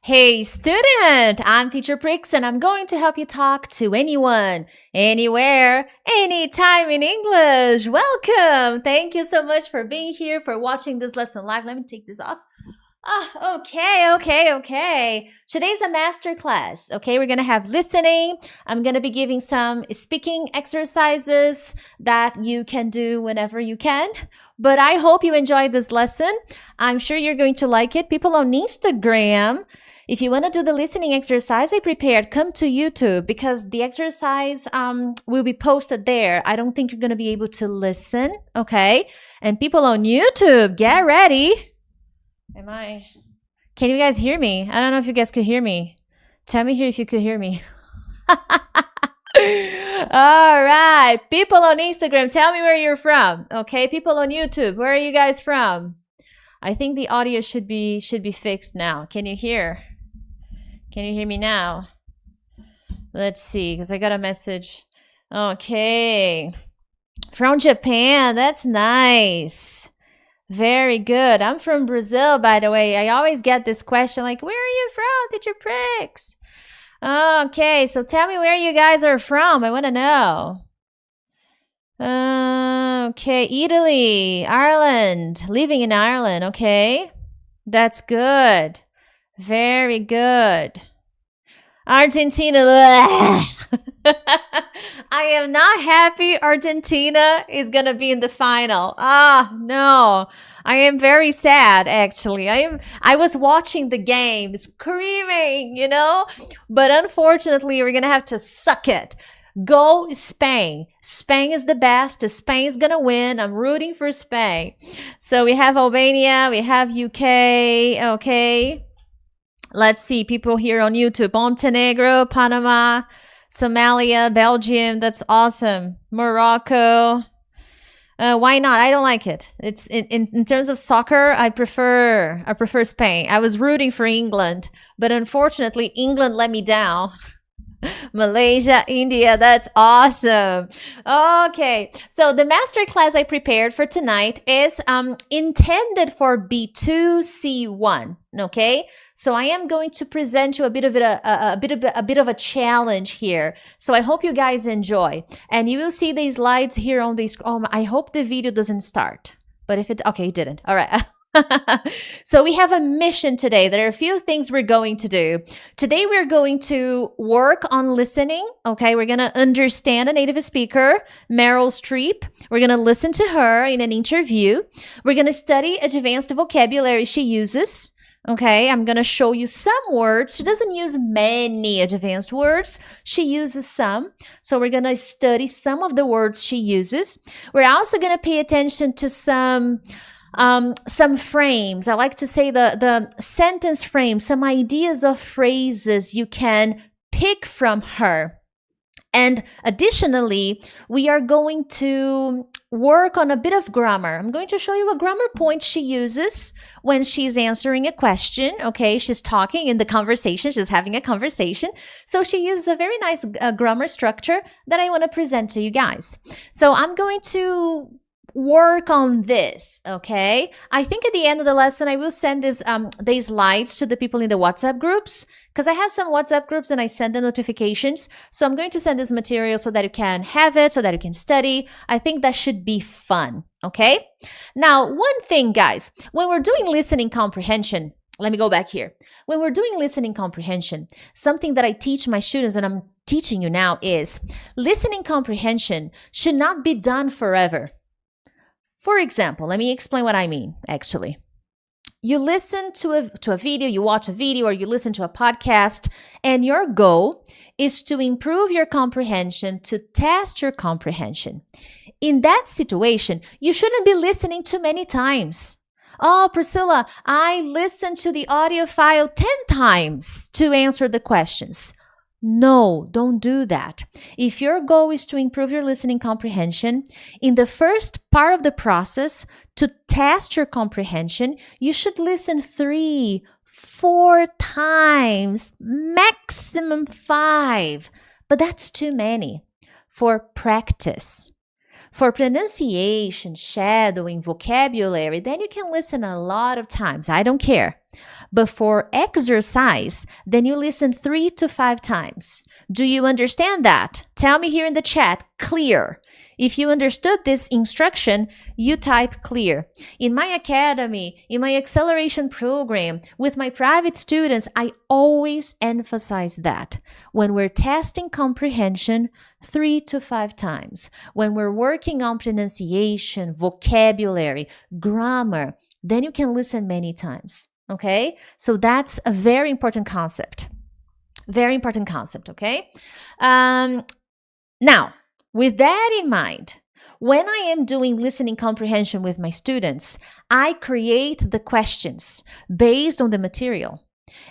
Hey student, I'm teacher Prix and I'm going to help you talk to anyone, anywhere, anytime in English. Welcome. Thank you so much for being here, for watching this lesson live. Let me take this off. Okay. Today's a master class. Okay, we're going to have listening. I'm going to be giving some speaking exercises that you can do whenever you can. But I hope you enjoyed this lesson. I'm sure you're going to like it. People on Instagram, if you want to do the listening exercise I prepared, come to YouTube because the exercise will be posted there. I don't think you're going to be able to listen, okay? And people on YouTube, get ready. Can you guys hear me? I don't know if you guys could hear me. Tell me here if you could hear me. All right. People on Instagram, tell me where you're from. Okay. People on YouTube, where are you guys from? I think the audio should be fixed now. Can you hear? Can you hear me now? Let's see, because I got a message. Okay. From Japan. That's nice. Very good. I'm from Brazil, by the way. I always get this question like, where are you from, Teacher Prix? Okay, so tell me where you guys are from. I want to know. Okay, Italy, Ireland, living in Ireland. Okay, that's good. Very good. Argentina. I am not happy Argentina is going to be in the final. No. I am very sad, actually. I was watching the game, screaming, but unfortunately, we're going to have to suck it. Go Spain. Spain is the best. Spain is going to win. I'm rooting for Spain. So we have Albania, we have UK, okay. Let's see, people here on YouTube. Montenegro, Panama, Somalia, Belgium, that's awesome. Morocco. Why not? I don't like it. It's in terms of soccer, I prefer Spain. I was rooting for England, but unfortunately England let me down. Malaysia, India, that's awesome. Okay, so the masterclass I prepared for tonight is intended for B2 C1. Okay, so I am going to present you a bit of a challenge here. So I hope you guys enjoy, and you will see these slides here on this. I hope the video doesn't start, but if it didn't. All right. So we have a mission today. There are a few things we're going to do. Today we're going to work on listening. Okay, we're going to understand a native speaker, Meryl Streep. We're going to listen to her in an interview. We're going to study advanced vocabulary she uses. Okay, I'm going to show you some words. She doesn't use many advanced words. She uses some. So we're going to study some of the words she uses. We're also going to pay attention to some frames. I like to say the sentence frames, some ideas of phrases you can pick from her. And additionally, we are going to work on a bit of grammar. I'm going to show you a grammar point she uses when she's answering a question. Okay, she's talking in the conversation. She's having a conversation. So she uses a very nice grammar structure that I want to present to you guys. So I'm going to work on this, okay? I think at the end of the lesson, I will send these slides to the people in the WhatsApp groups because I have some WhatsApp groups and I send the notifications. So I'm going to send this material so that you can have it, so that you can study. I think that should be fun, okay? Now, one thing, guys, when we're doing listening comprehension, let me go back here. When we're doing listening comprehension, something that I teach my students and I'm teaching you now is listening comprehension should not be done forever. For example, let me explain what I mean, actually. You listen to a video, you watch a video, or you listen to a podcast, and your goal is to improve your comprehension, to test your comprehension. In that situation, you shouldn't be listening too many times. Oh, Priscilla, I listened to the audio file 10 times to answer the questions. No, don't do that. If your goal is to improve your listening comprehension, in the first part of the process, to test your comprehension, you should listen 3, 4 times, maximum 5. But that's too many for practice. For pronunciation, shadowing, vocabulary, then you can listen a lot of times. I don't care. Before exercise, then you listen 3 to 5 times. Do you understand that? Tell me here in the chat, clear. If you understood this instruction, you type clear. In my academy, in my acceleration program, with my private students, I always emphasize that. When we're testing comprehension, 3 to 5 times. When we're working on pronunciation, vocabulary, grammar, then you can listen many times. Okay? So that's a very important concept. Very important concept, okay? Now, with that in mind, when I am doing listening comprehension with my students, I create the questions based on the material.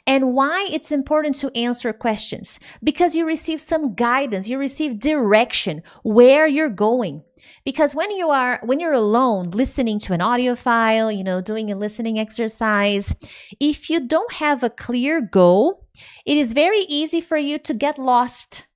And why it's important to answer questions? Because you receive some guidance, you receive direction where you're going. Because when you're alone listening to an audio file, doing a listening exercise, if you don't have a clear goal, it is very easy for you to get lost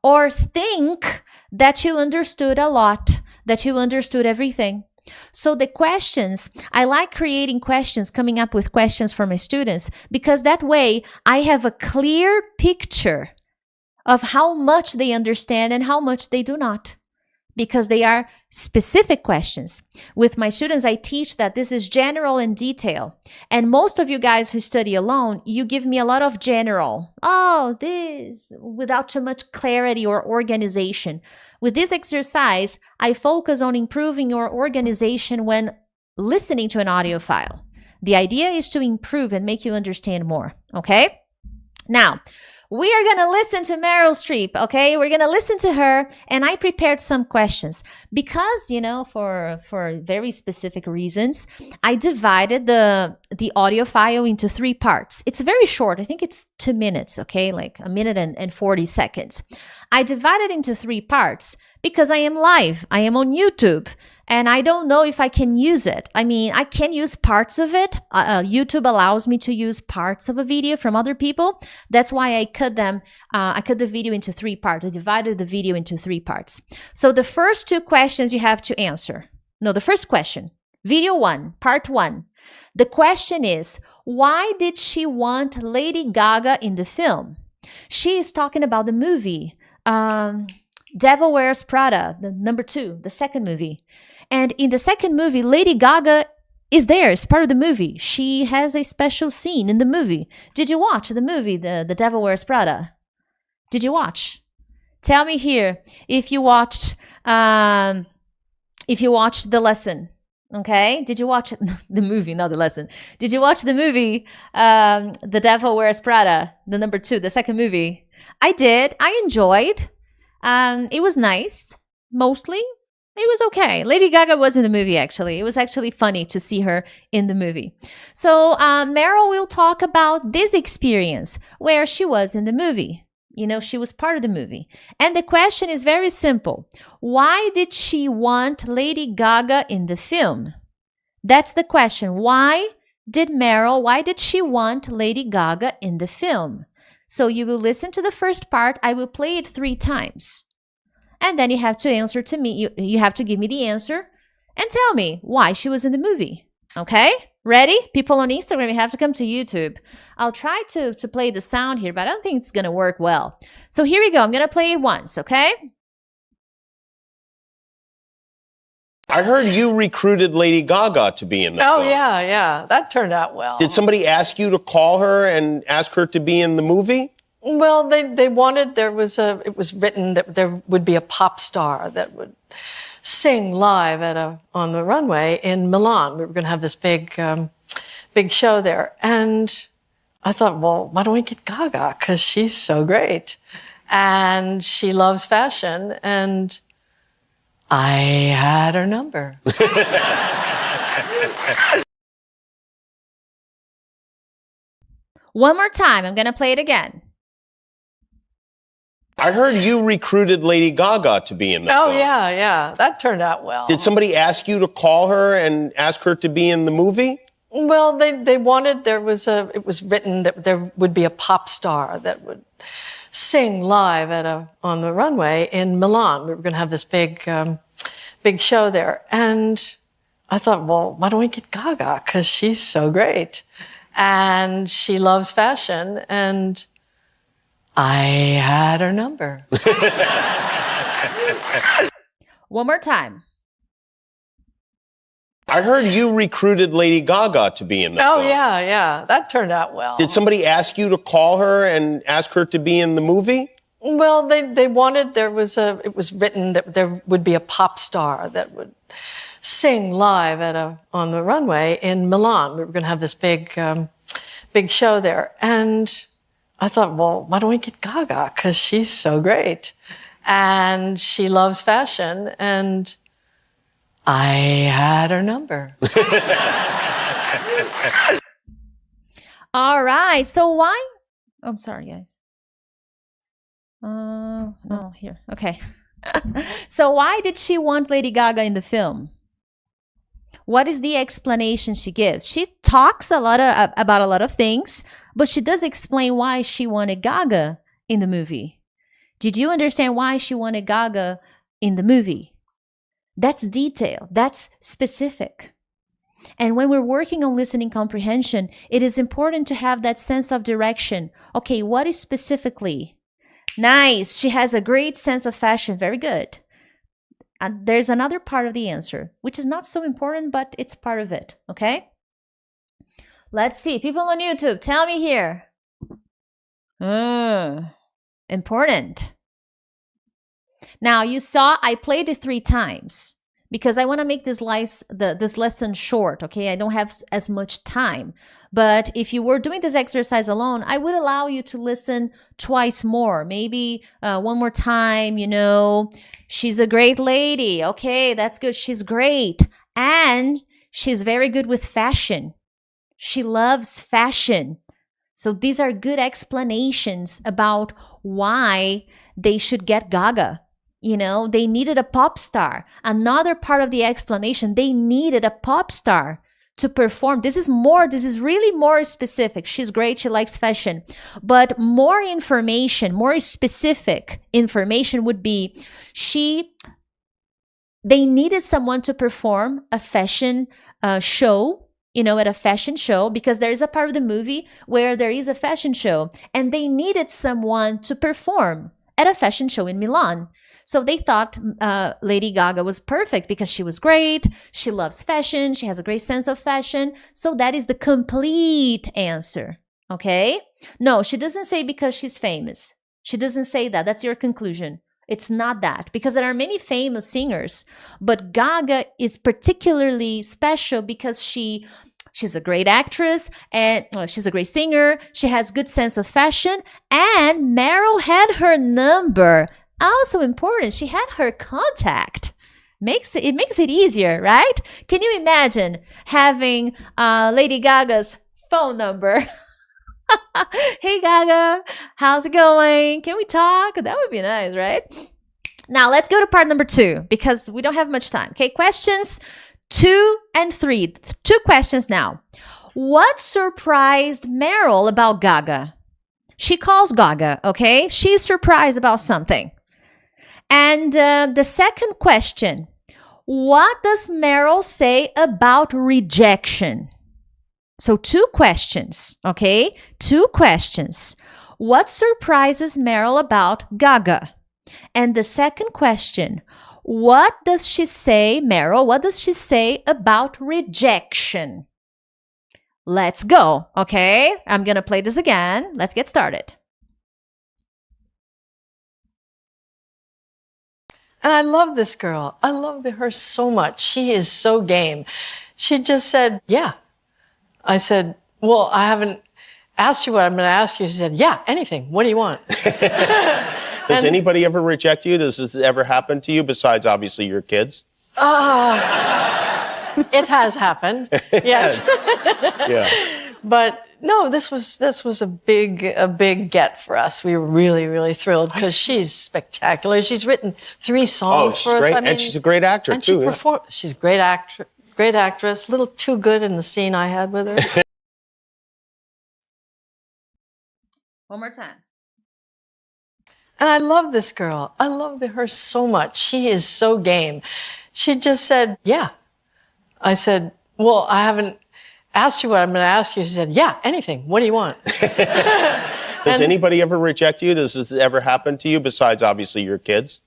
or think that you understood a lot, that you understood everything. So the questions, I like creating questions, coming up with questions for my students, because that way I have a clear picture of how much they understand and how much they do not, because they are specific questions. With my students, I teach that this is general and detail. And most of you guys who study alone, you give me a lot of general. Oh, this, without too much clarity or organization. With this exercise, I focus on improving your organization when listening to an audio file. The idea is to improve and make you understand more, okay? Now, we are going to listen to Meryl Streep, okay? We're going to listen to her, and I prepared some questions because, for very specific reasons, I divided the audio file into 3 parts. It's very short. I think it's 2 minutes, okay? Like a minute and 40 seconds. I divided into 3 parts because I am live. I am on YouTube, and I don't know if I can use it. I mean, I can use parts of it. YouTube allows me to use parts of a video from other people. That's why I cut the video into 3 parts. I divided the video into 3 parts. So the first 2 questions you have to answer. No, the first question, video 1, part 1. The question is, why did she want Lady Gaga in the film? She is talking about the movie, Devil Wears Prada, the number 2, the second movie. And in the second movie, Lady Gaga is there as part of the movie. She has a special scene in the movie. Did you watch the movie, the Devil Wears Prada? Did you watch? Tell me here if you watched the lesson. Okay? Did you watch the movie, not the lesson? Did you watch the movie, The Devil Wears Prada, the number 2, the second movie? I did. I enjoyed. It was nice, mostly. It was okay. Lady Gaga was in the movie, actually. It was actually funny to see her in the movie. So Meryl will talk about this experience where she was in the movie. She was part of the movie. And the question is very simple. Why did she want Lady Gaga in the film? That's the question. Why did she want Lady Gaga in the film? So you will listen to the first part. I will play it 3 times. And then you have to answer to me. You have to give me the answer and tell me why she was in the movie. Okay? Ready? People on Instagram, you have to come to YouTube. I'll try to play the sound here, but I don't think it's going to work well. So here we go. I'm going to play it once, okay? I heard you recruited Lady Gaga to be in the film. Oh, yeah. That turned out well. Did somebody ask you to call her and ask her to be in the movie? Well, they wanted, it was written that there would be a pop star that would sing live on the runway in Milan. We were going to have this big show there. And I thought, well, why don't we get Gaga? Because she's so great. And she loves fashion. And I had her number. One more time. I'm going to play it again. I heard you recruited Lady Gaga to be in the film. Oh, yeah. That turned out well. Did somebody ask you to call her and ask her to be in the movie? Well, they wanted, it was written that there would be a pop star that would sing live on the runway in Milan. We were going to have this big show there. And I thought, well, why don't we get Gaga? Because she's so great. and she loves fashion, and I had her number. One more time. I heard you recruited Lady Gaga to be in the film. Oh, yeah. That turned out well. Did somebody ask you to call her and ask her to be in the movie? Well, they wanted, it was written that there would be a pop star that would sing live on the runway in Milan. We were going to have this big show there. And I thought, well, why don't we get Gaga? Because she's so great. And she loves fashion, and I had her number. All right. So why? I'm sorry, guys. No, here. Okay. So why did she want Lady Gaga in the film? What is the explanation she gives? She talks about a lot of things, but she does explain why she wanted Gaga in the movie. Did you understand why she wanted Gaga in the movie? That's detail. That's specific. And when we're working on listening comprehension, it is important to have that sense of direction. Okay, what is specifically? Nice. She has a great sense of fashion. Very good. And there's another part of the answer, which is not so important, but it's part of it. Okay? Let's see. People on YouTube, tell me here. Important. Now, you saw I played it 3 times because I want to make this lesson short, okay? I don't have as much time. But if you were doing this exercise alone, I would allow you to listen twice more. Maybe one more time, She's a great lady. Okay, that's good. She's great. And she's very good with fashion. She loves fashion. So these are good explanations about why they should get Gaga. They needed a pop star. Another part of the explanation, they needed a pop star to perform. This is really more specific. She's great. She likes fashion. But more information, more specific information would be they needed someone to perform a fashion show, at a fashion show, because there is a part of the movie where there is a fashion show, and they needed someone to perform at a fashion show in Milan. So they thought Lady Gaga was perfect because she was great. She loves fashion. She has a great sense of fashion. So that is the complete answer. Okay? No, she doesn't say because she's famous. She doesn't say that. That's your conclusion. It's not that, because there are many famous singers, but Gaga is particularly special because she's a great actress, and she's a great singer. She has good sense of fashion, and Meryl had her number. Also important, she had her contact. It makes it easier, right? Can you imagine having Lady Gaga's phone number? Hey Gaga, how's it going? Can we talk? That would be nice, right? Now let's go to part number 2 because we don't have much time. Okay, questions 2 and 3. 2 questions now. What surprised Meryl about Gaga? She calls Gaga, okay? She's surprised about something. And the second question, what does Meryl say about rejection? So 2 questions, okay? 2 questions. What surprises Meryl about Gaga? And the second question, what does she say, Meryl, what does she say about rejection? Let's go, okay? I'm going to play this again. Let's get started. And I love this girl. I love her so much. She is so game. She just said, yeah. I said, well, I haven't asked you what I'm going to ask you. She said, yeah, anything. What do you want? Does anybody ever reject you? Does this ever happen to you besides obviously your kids? It has happened. Yes. Yeah. But no, this was a big get for us. We were really, really thrilled because she's spectacular. She's written 3 songs for us. Great. And she's a great actor and too. She performed. She's a great actress. A little too good in the scene I had with her. One more time. And I love this girl. I love her so much. She is so game. She just said, yeah. I said, well, I haven't asked you what I'm going to ask you. She said, yeah, anything. What do you want? Does anybody ever reject you? Does this ever happen to you besides obviously your kids?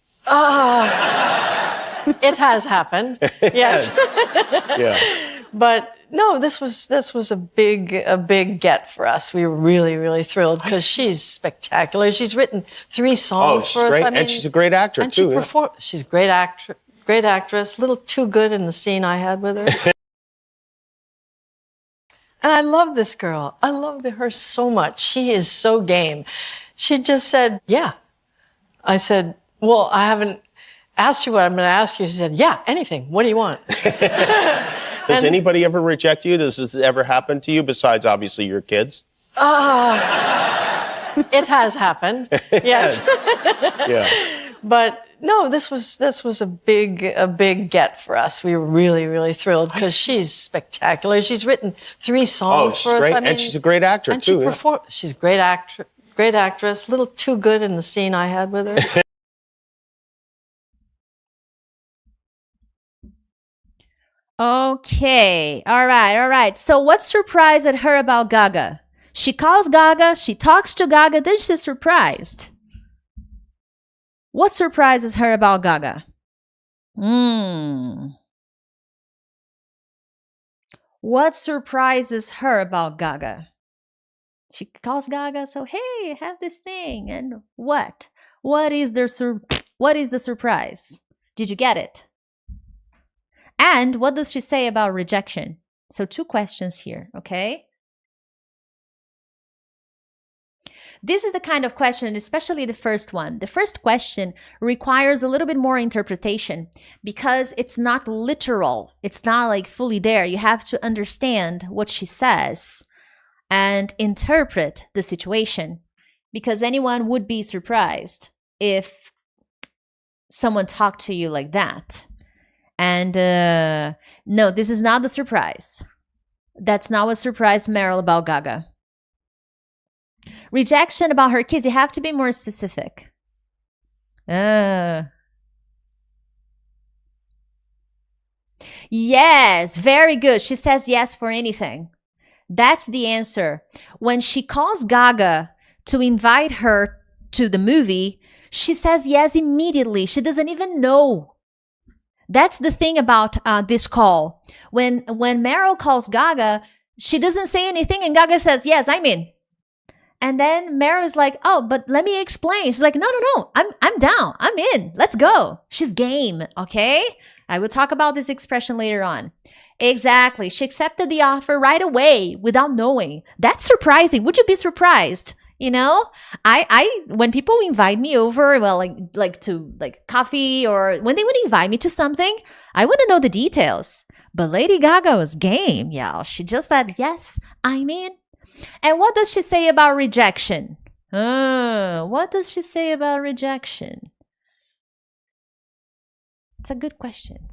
It has happened. Yes. Yeah. But no, this was a big get for us. We were really, really thrilled because she's spectacular. She's written 3 songs for us. Great. And she's a great actor and too. She's a great actress. A little too good in the scene I had with her. And I love this girl. I love her so much. She is so game. She just said, yeah. I said, well, I haven't asked you what I'm going to ask you. She said, yeah, anything. What do you want? Does anybody ever reject you? Does this ever happen to you besides obviously your kids? It has happened. Yes. Yeah. But no, this was a big get for us. We were really, really thrilled because she's spectacular. She's written 3 songs for us. And she's a great actor too. She's a great actress. A little too good in the scene I had with her. Okay. All right. So what surprised her about Gaga? She calls Gaga, she talks to Gaga, then she's surprised. What surprises her about Gaga? What surprises her about Gaga? She calls Gaga, so hey, I have this thing, and what? What is the surprise? Did you get it? And what does she say about rejection? So 2 questions here, okay? This is the kind of question, especially the first one. The first question requires a little bit more interpretation because it's not literal. It's not like fully there. You have to understand what she says and interpret the situation because anyone would be surprised if someone talked to you like that. And no, this is not the surprise. That's not what surprised Meryl about Gaga. Rejection about her kids, you have to be more specific. Yes, very good. She says yes for anything. That's the answer. When she calls Gaga to invite her to the movie, she says yes immediately. She doesn't even know. That's the thing about this call. When Meryl calls Gaga, she doesn't say anything and Gaga says, yes, I'm in. And then Meryl is like, oh, but let me explain. She's like, no, I'm down. I'm in. Let's go. She's game, okay? I will talk about this expression later on. Exactly. She accepted the offer right away without knowing. That's surprising. Would you be surprised? You know, I when people invite me over, well, like to coffee or when they would invite me to something, I want to know the details. But Lady Gaga was game, y'all. She just said, yes, I'm in. And what does she say about rejection? What does she say about rejection? It's a good question.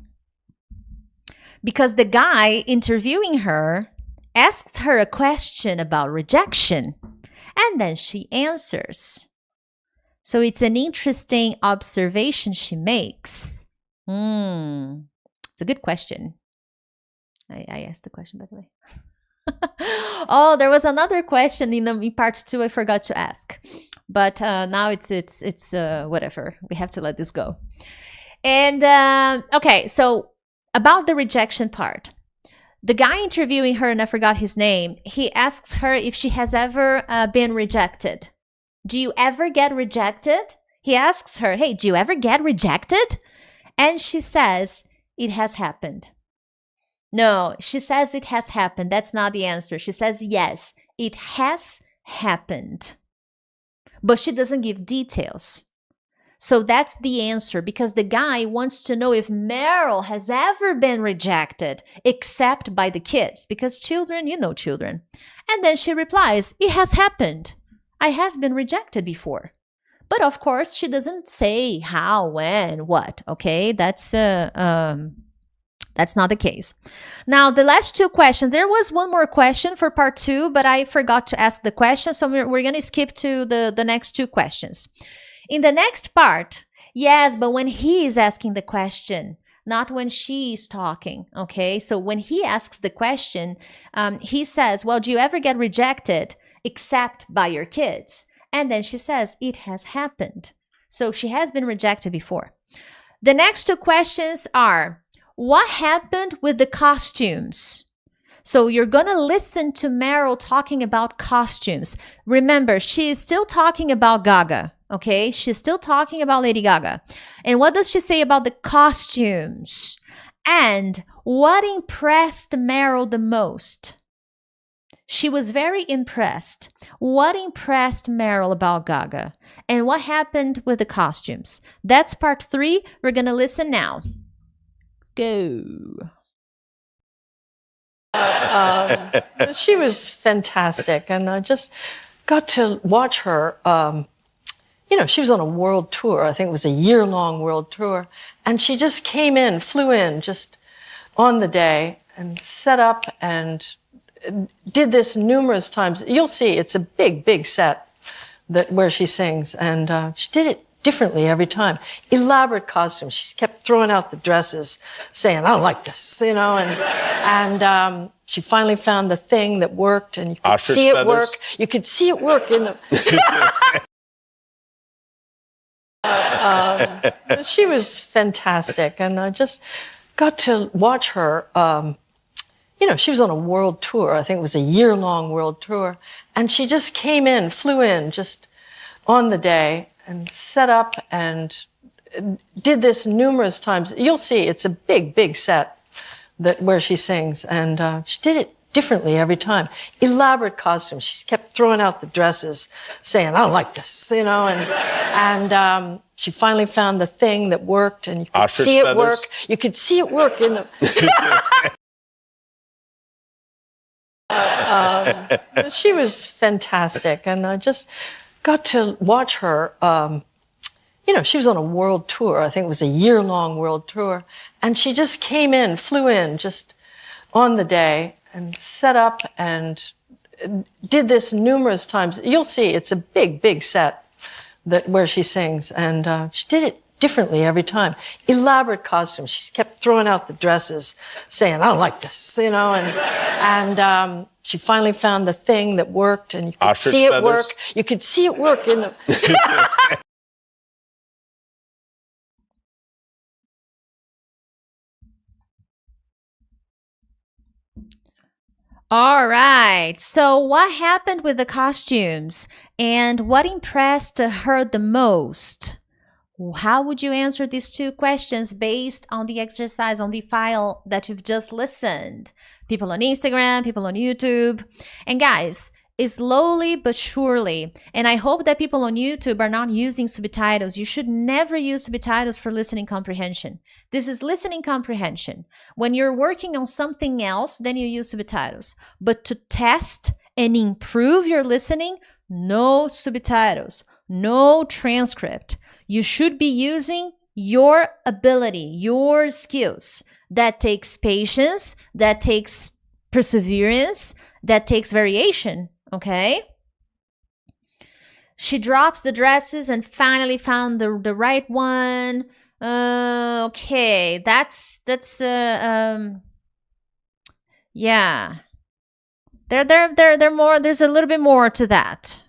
Because the guy interviewing her asks her a question about rejection. And then she answers. So it's an interesting observation she makes. It's a good question. I asked the question, by the way. Oh, there was another question in part 2 I forgot to ask. But now it's whatever. We have to let this go. And okay, so about the rejection part. The guy interviewing her, and I forgot his name, he asks her if she has ever been rejected. Do you ever get rejected? He asks her, hey, do you ever get rejected? And she says, it has happened. No, she says it has happened. That's not the answer. She says, yes, it has happened. But she doesn't give details. So that's the answer because the guy wants to know if Meryl has ever been rejected except by the kids because children, you know children. And then she replies, it has happened. I have been rejected before. But of course, she doesn't say how, when, what, okay? That's not the case. Now, the last 2 questions. There was one more question for part 2, but I forgot to ask the question. So we're going to skip to the next 2 questions. In the next part, yes, but when he is asking the question, not when she's talking. Okay, so when he asks the question, he says, well, do you ever get rejected except by your kids? And then she says, it has happened. So she has been rejected before. The next two questions are, what happened with the costumes? So you're going to listen to Meryl talking about costumes. Remember, she is still talking about Gaga, okay? She's still talking about Lady Gaga. And what does she say about the costumes? And what impressed Meryl the most? She was very impressed. What impressed Meryl about Gaga? And what happened with the costumes? That's part 3. We're going to listen now. Let's go. She was fantastic, and I just got to watch her. She was on a world tour. I think it was a year-long world tour, and she just flew in just on the day and set up and did this numerous times. You'll see it's a big, big set where she sings, and she did it differently every time. Elaborate costumes. She kept throwing out the dresses, saying, I don't like this, and she finally found the thing that worked, and you could see it work. You could see it work in the... She was fantastic, and I just got to watch her. She was on a world tour. I think it was a year-long world tour, and she just flew in just on the day, and set up and did this numerous times. You'll see it's a big, big set where she sings, and she did it differently every time. Elaborate costumes. She kept throwing out the dresses, saying, I don't like this, and she finally found the thing that worked, and you could see it work. You could see it work in the... She was fantastic, and I just got to watch her. She was on a world tour. I think it was a year-long world tour, and she just flew in just on the day, and set up and did this numerous times. You'll see it's a big, big set where she sings, and she did it differently every time. Elaborate costumes. She kept throwing out the dresses, saying, I don't like this, and she finally found the thing that worked, and you could see it work. You could see it work in the... All right. So what happened with the costumes and what impressed her the most? How would you answer these two questions based on the exercise on the file that you've just listened? People on Instagram, people on YouTube. And guys, slowly but surely, and I hope that people on YouTube are not using subtitles. You should never use subtitles for listening comprehension. This is listening comprehension. When you're working on something else, then you use subtitles. But to test and improve your listening, no subtitles, no transcript. You should be using your ability, your skills. That takes patience, that takes perseverance, that takes variation. Okay. She drops the dresses and finally found the right one. Okay, that's yeah. They're more. There's a little bit more to that.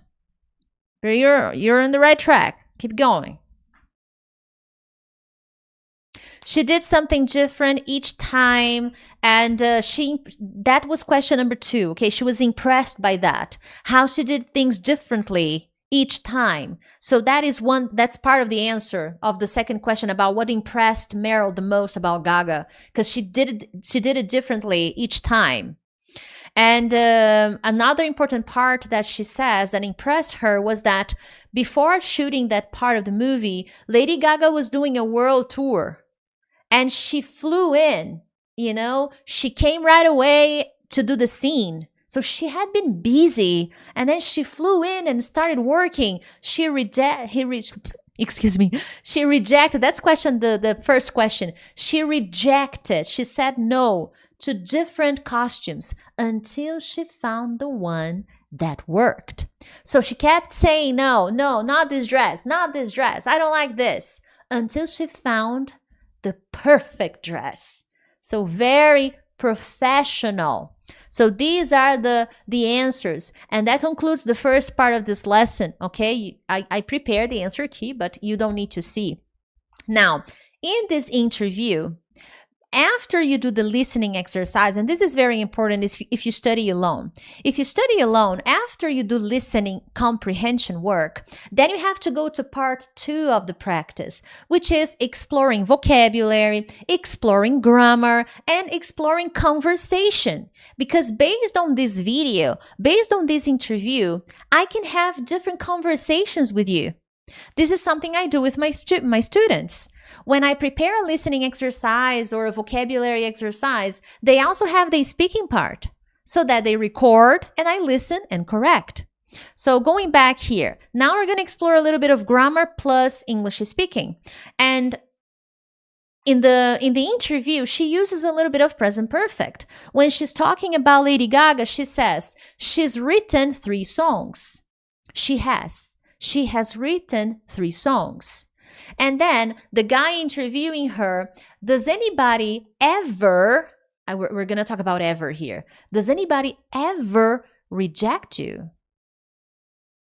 But you're on the right track. Keep going. She did something different each time, and that was question number 2. Okay, she was impressed by that. How she did things differently each time. So that's part of the answer of the second question about what impressed Meryl the most about Gaga, because she did it differently each time. And another important part that she says that impressed her was that before shooting that part of the movie, Lady Gaga was doing a world tour. And she flew in, she came right away to do the scene. So she had been busy, and then she flew in and started working. She rejected, that's the first question. She rejected, she said no to different costumes until she found the one that worked. So she kept saying, no, not this dress, I don't like this, until she found the perfect dress. So very professional. So these are the answers. And that concludes the first part of this lesson, okay? I prepared the answer key, but you don't need to see. Now, in this interview, after you do the listening exercise, and this is very important if you study alone. If you study alone, after you do listening comprehension work, then you have to go to part 2 of the practice, which is exploring vocabulary, exploring grammar, and exploring conversation. Because based on this video, based on this interview, I can have different conversations with you. This is something I do with my students. When I prepare a listening exercise or a vocabulary exercise, they also have the speaking part so that they record and I listen and correct. So going back here, now we're going to explore a little bit of grammar plus English speaking. And in the interview, she uses a little bit of present perfect. When she's talking about Lady Gaga, she says, she's written 3 songs. She has written 3 songs. And then the guy interviewing her, does anybody ever, we're going to talk about ever here. Does anybody ever reject you?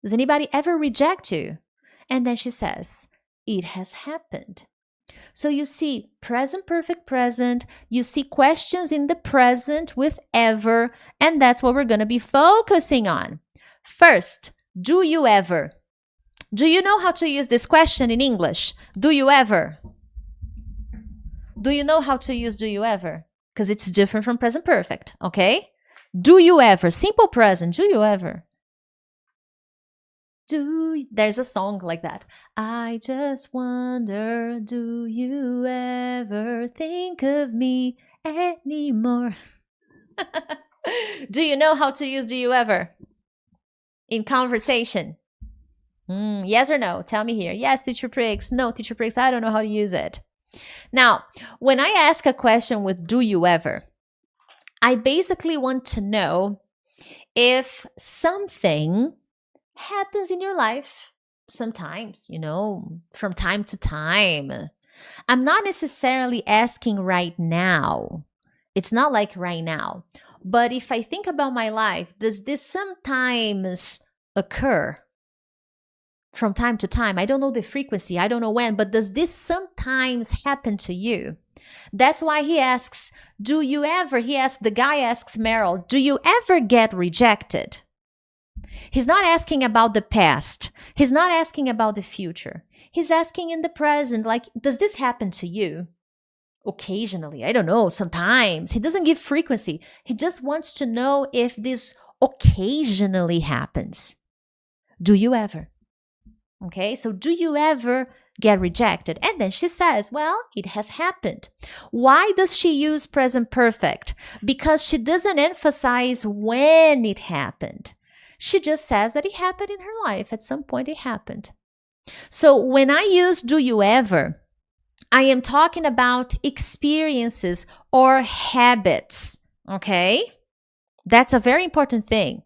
Does anybody ever reject you? And then she says, it has happened. So you see present perfect present, you see questions in the present with ever, and that's what we're going to be focusing on. First, do you ever? Do you know how to use this question in English? Do you ever? Do you know how to use do you ever? Because it's different from present perfect, okay? Do you ever? Simple present, do you ever? There's a song like that. I just wonder, do you ever think of me anymore? Do you know how to use do you ever in conversation? Yes or no? Tell me here. Yes, Teacher Prix. No, Teacher Prix, I don't know how to use it. Now, when I ask a question with do you ever, I basically want to know if something happens in your life sometimes, from time to time. I'm not necessarily asking right now. It's not like right now. But if I think about my life, does this sometimes occur? From time to time, I don't know the frequency, I don't know when, but does this sometimes happen to you? That's why he asks, do you ever, the guy asks Meryl, do you ever get rejected? He's not asking about the past. He's not asking about the future. He's asking in the present, like, does this happen to you? Occasionally, I don't know, sometimes. He doesn't give frequency. He just wants to know if this occasionally happens. Do you ever? Okay, so do you ever get rejected? And then she says, well, it has happened. Why does she use present perfect? Because she doesn't emphasize when it happened. She just says that it happened in her life. At some point it happened. So when I use do you ever, I am talking about experiences or habits, okay? That's a very important thing.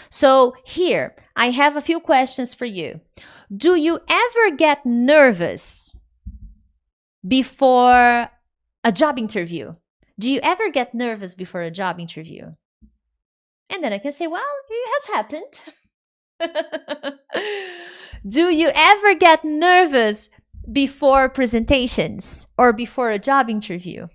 So here, I have a few questions for you. Do you ever get nervous before a job interview? Do you ever get nervous before a job interview? And then I can say, well, it has happened. Do you ever get nervous before presentations or before a job interview?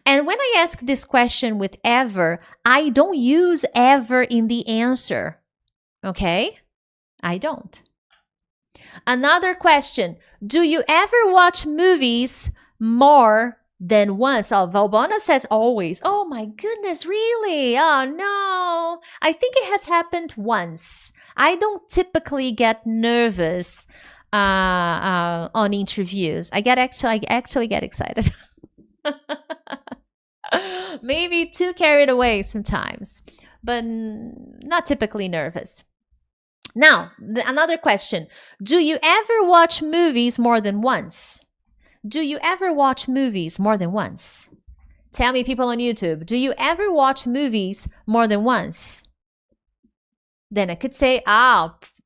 And when I ask this question with ever, I don't use ever in the answer. Okay? I don't. Another question. Do you ever watch movies more than once? Oh, Valbona says always. Oh my goodness, really? Oh no. I think it has happened once. I don't typically get nervous on interviews. I actually get excited. Maybe too carried away sometimes, but not typically nervous. Now, another question. Do you ever watch movies more than once? Do you ever watch movies more than once? Tell me, people on YouTube, do you ever watch movies more than once? Then I could say,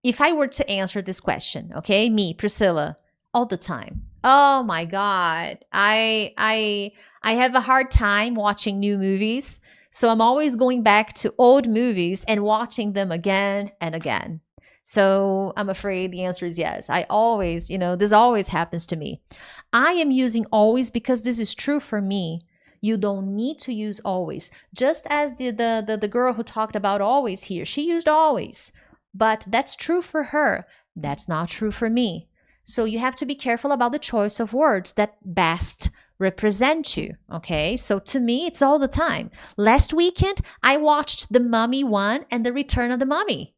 if I were to answer this question, okay, me, Priscilla, all the time. Oh my God. I have a hard time watching new movies. So I'm always going back to old movies and watching them again and again. So I'm afraid the answer is yes. I always, this always happens to me. I am using always because this is true for me. You don't need to use always. Just as the girl who talked about always here, she used always. But that's true for her. That's not true for me. So you have to be careful about the choice of words that best represent you, okay? So to me, it's all the time. Last weekend, I watched The Mummy 1 and The Return of the Mummy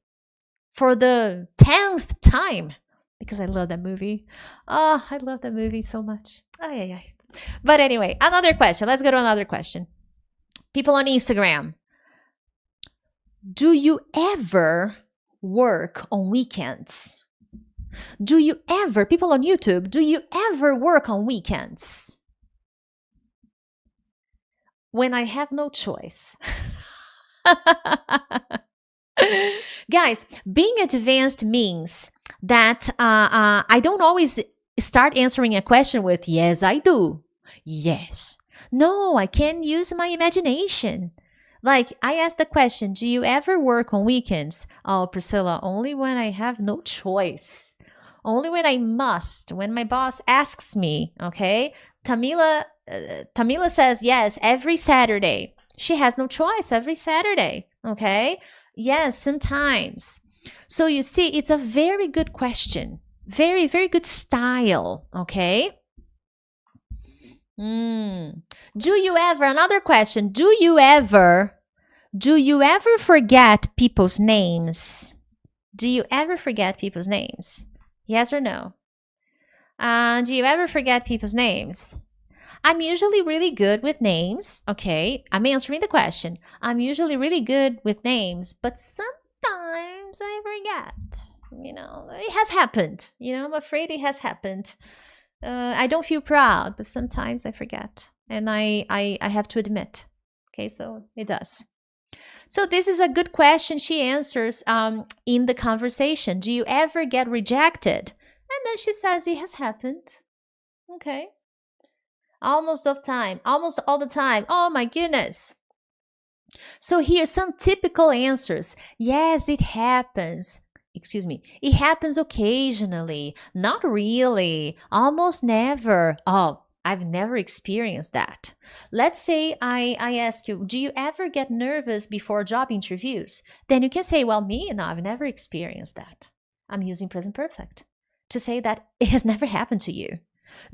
for the 10th time because I love that movie. Oh, I love that movie so much. Ay, ay, ay. But anyway, another question. Let's go to another question. People on Instagram. Do you ever work on weekends? Do you ever, people on YouTube, do you ever work on weekends? When I have no choice. Guys, being advanced means that I don't always start answering a question with, yes, I do. Yes. No, I can use my imagination. Like, I asked the question, do you ever work on weekends? Oh, Priscilla, only when I have no choice. Only when I must, when my boss asks me, okay? Tamila says yes every Saturday. She has no choice every Saturday, okay? Yes, sometimes. So you see, it's a very good question. Very, very good style, okay? Do you ever, another question, do you ever forget people's names? Do you ever forget people's names? Yes or no? Do you ever forget people's names? I'm usually really good with names, okay? I'm answering the question. I'm usually really good with names, but sometimes I forget. It has happened. I'm afraid it has happened. I don't feel proud, but sometimes I forget. And I have to admit. Okay, so it does. So this is a good question she answers in the conversation. Do you ever get rejected? And then she says it has happened. Okay. Almost all the time. Oh my goodness. So here's some typical answers. Yes, it happens. It happens occasionally. Not really. Almost never. Oh, I've never experienced that. Let's say I ask you, do you ever get nervous before job interviews? Then you can say, well, me? No, I've never experienced that. I'm using present perfect to say that it has never happened to you.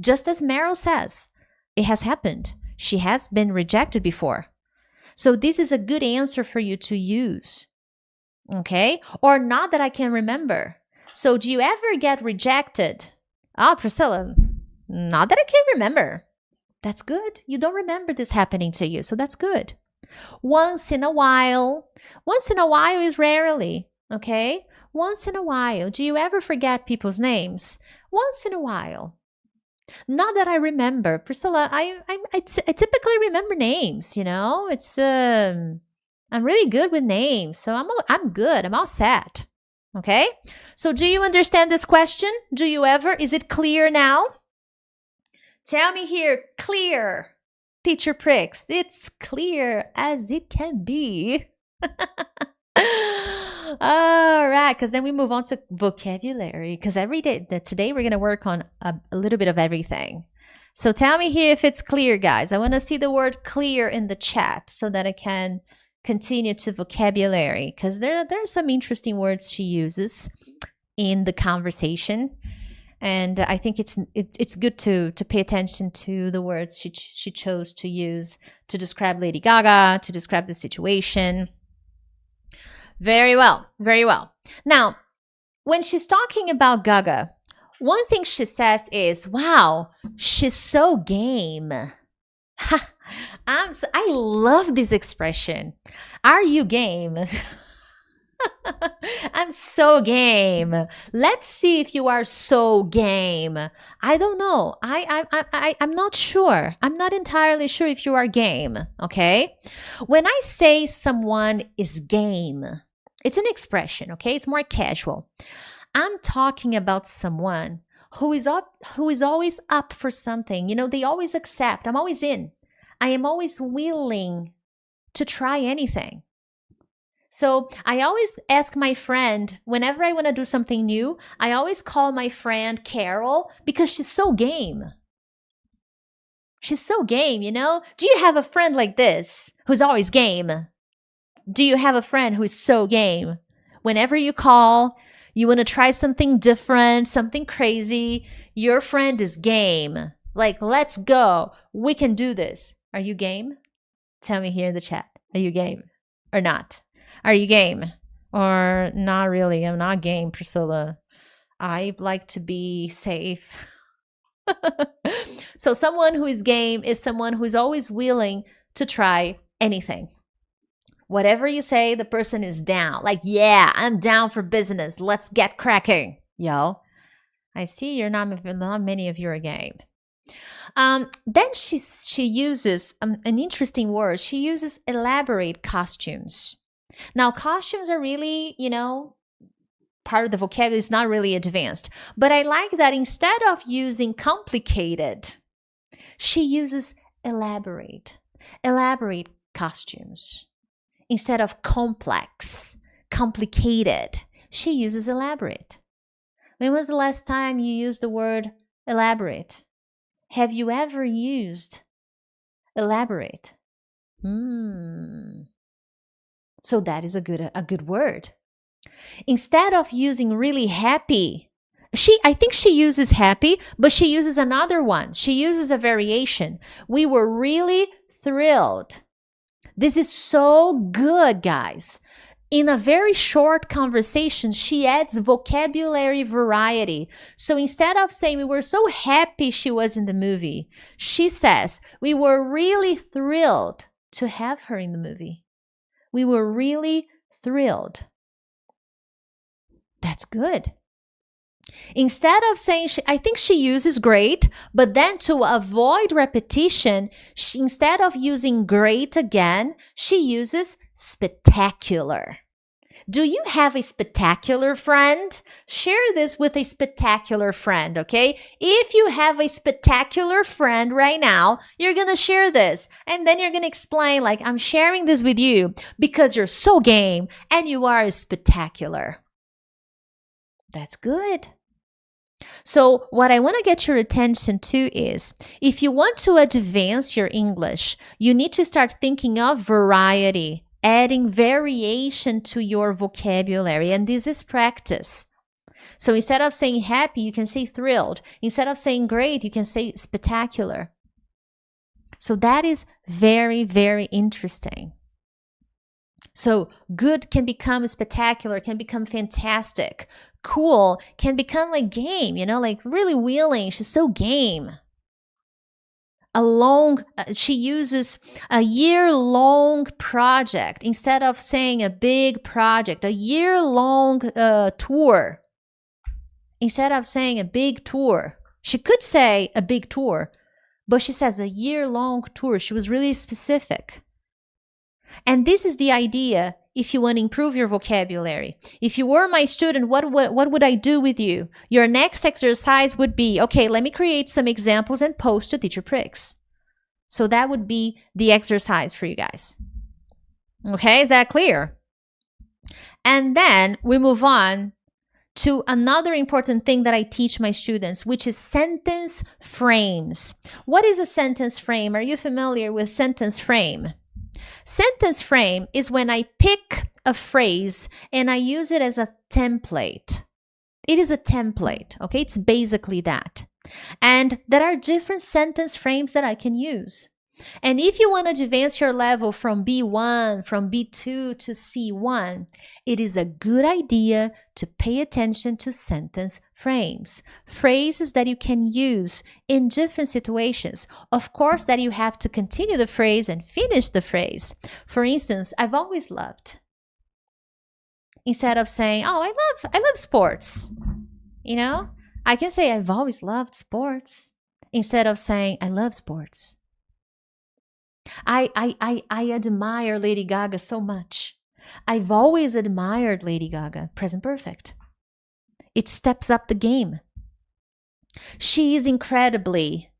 Just as Meryl says, it has happened. She has been rejected before. So this is a good answer for you to use. Okay? Or not that I can remember. So do you ever get rejected? Priscilla, not that I can remember. That's good. You don't remember this happening to you. So that's good. Once in a while. Once in a while is rarely. Okay? Once in a while. Do you ever forget people's names? Once in a while. Not that I remember. Priscilla, I typically remember names, It's I'm really good with names. So I'm good. I'm all set. Okay? So do you understand this question? Do you ever? Is it clear now? Tell me here, clear. Teacher Prix, it's clear as it can be. All right, because then we move on to vocabulary. Because today we're going to work on a little bit of everything. So tell me here if it's clear, guys. I want to see the word clear in the chat so that I can continue to vocabulary. Because there are some interesting words she uses in the conversation. And I think it's good to pay attention to the words she chose to use to describe Lady Gaga, to describe the situation. Very well, very well. Now, when she's talking about Gaga, one thing she says is, wow, she's so game. Ha, I love this expression. Are you game? I'm so game. Let's see if you are so game. I don't know. I'm not sure. I'm not entirely sure if you are game. Okay. When I say someone is game, it's an expression. Okay. It's more casual. I'm talking about someone who is always up for something. You know, they always accept. I'm always in. I am always willing to try anything. So I always ask my friend, whenever I want to do something new, I always call my friend Carol because she's so game. She's so game, you know? Do you have a friend like this who's always game? Do you have a friend who is so game? Whenever you call, you want to try something different, something crazy, your friend is game. Like, let's go. We can do this. Are you game? Tell me here in the chat. Are you game or not? Are you game? Or not really? I'm not game, Priscilla. I like to be safe. So someone who is game is someone who is always willing to try anything. Whatever you say, the person is down. Like, yeah, I'm down for business. Let's get cracking. Yo, I see you're not many of you are game. Then she uses an interesting word. She uses elaborate costumes. Now, costumes are really, you know, part of the vocabulary is not really advanced. But I like that instead of using complicated, she uses elaborate costumes. Instead of complex, complicated, she uses elaborate. When was the last time you used the word elaborate? Have you ever used elaborate? So that is a good word. Instead of using really happy, I think she uses happy, but she uses another one. She uses a variation. We were really thrilled. This is so good, guys. In a very short conversation, she adds vocabulary variety. So instead of saying we were so happy she was in the movie, she says we were really thrilled to have her in the movie. We were really thrilled. That's good. Instead of saying, I think she uses great, but then to avoid repetition, instead of using great again, she uses spectacular. Do you have a spectacular friend? Share this with a spectacular friend, okay? If you have a spectacular friend right now, you're going to share this. And then you're going to explain, like, I'm sharing this with you because you're so game and you are spectacular. That's good. So what I want to get your attention to is, if you want to advance your English, you need to start thinking of variety, adding variation to your vocabulary, and this is practice. So instead of saying happy, you can say thrilled. Instead of saying great, you can say spectacular. So that is very, very interesting. So good can become spectacular, can become fantastic. Cool can become like game, you know, like really willing. She's so game. She uses a year-long project instead of saying a big project, a year-long tour. Instead of saying a big tour, she could say a big tour, but she says a year-long tour. She was really specific. And this is the idea if you want to improve your vocabulary. If you were my student, what would I do with you? Your next exercise would be, okay, let me create some examples and post to Teacher Prix. So that would be the exercise for you guys. Okay, is that clear? And then we move on to another important thing that I teach my students, which is sentence frames. What is a sentence frame? Are you familiar with sentence frame? Sentence frame is when I pick a phrase and I use it as a template. It is a template, okay? It's basically that. And there are different sentence frames that I can use. And if you want to advance your level from B1, from B2 to C1, it is a good idea to pay attention to sentence frames. Phrases that you can use in different situations. Of course, that you have to continue the phrase and finish the phrase. For instance, I've always loved. Instead of saying, oh, I love sports. You know, I can say I've always loved sports. Instead of saying I love sports. I admire Lady Gaga so much. I've always admired Lady Gaga. Present perfect. It steps up the game. She is incredibly.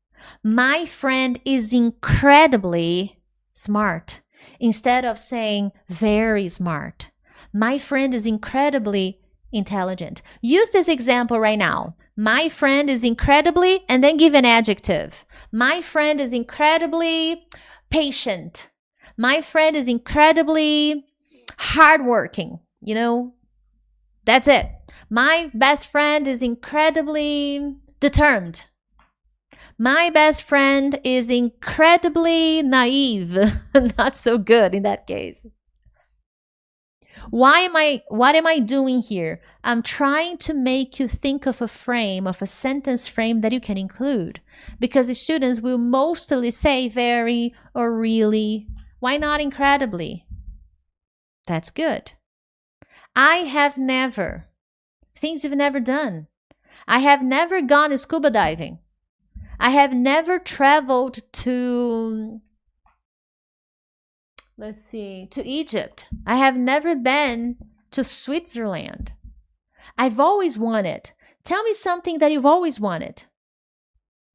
My friend is incredibly smart. Instead of saying very smart. My friend is incredibly intelligent. Use this example right now. My friend is incredibly, and then give an adjective. My friend is incredibly patient. My friend is incredibly hardworking. You know, that's it. My best friend is incredibly determined. My best friend is incredibly naive. Not so good in that case. What am I doing here? I'm trying to make you think of a frame, of a sentence frame that you can include. Because the students will mostly say very or really. Why not incredibly? That's good. I have never. Things you've never done. I have never gone scuba diving. I have never traveled to, to Egypt. I have never been to Switzerland. I've always wanted. Tell me something that you've always wanted.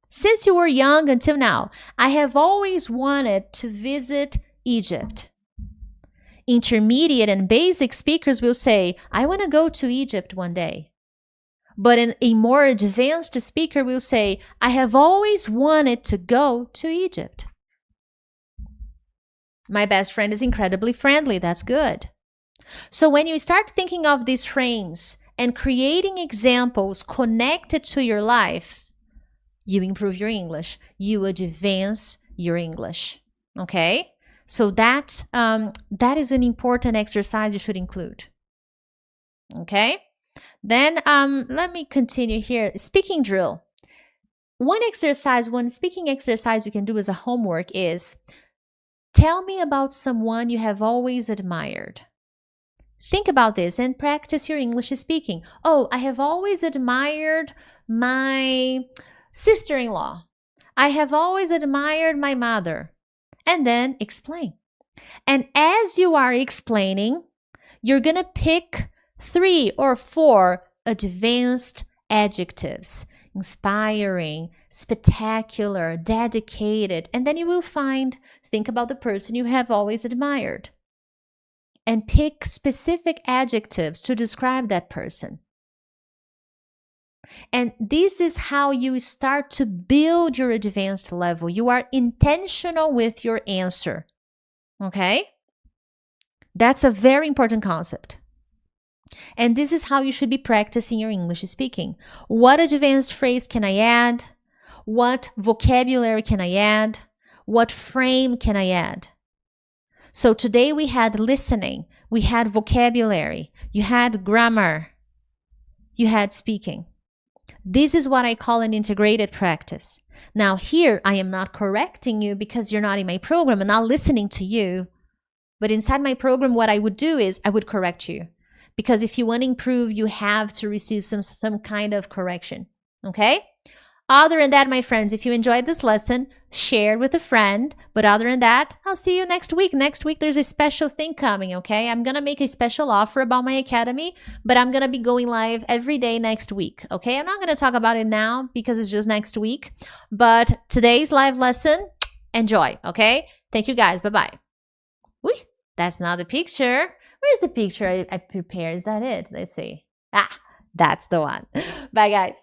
Since you were young until now, I have always wanted to visit Egypt. Intermediate and basic speakers will say, I want to go to Egypt one day. But a more advanced speaker will say, I have always wanted to go to Egypt. My best friend is incredibly friendly. That's good. So when you start thinking of these frames and creating examples connected to your life, you improve your English. You advance your English. Okay? So that is an important exercise you should include. Okay? Then let me continue here. Speaking drill. One speaking exercise you can do as a homework is tell me about someone you have always admired. Think about this and practice your English speaking. Oh, I have always admired my sister-in-law. I have always admired my mother. And then explain. And as you are explaining, you're going to pick 3 or 4 advanced adjectives. Inspiring, spectacular, dedicated. And then you will think about the person you have always admired. And pick specific adjectives to describe that person. And this is how you start to build your advanced level. You are intentional with your answer. Okay? That's a very important concept. And this is how you should be practicing your English speaking. What advanced phrase can I add? What vocabulary can I add? What frame can I add? So today we had listening, we had vocabulary, you had grammar, you had speaking. This is what I call an integrated practice. Now here, I am not correcting you because you're not in my program and not listening to you. But inside my program, what I would do is I would correct you. Because if you want to improve, you have to receive some kind of correction. Okay? Other than that, my friends, if you enjoyed this lesson, share it with a friend. But other than that, I'll see you next week. Next week, there's a special thing coming, okay? I'm going to make a special offer about my academy, but I'm going to be going live every day next week, okay? I'm not going to talk about it now because it's just next week. But today's live lesson, enjoy, okay? Thank you, guys. Bye-bye. Uy, that's not the picture. Where's the picture I prepared? Is that it? Let's see. Ah, that's the one. Bye, guys.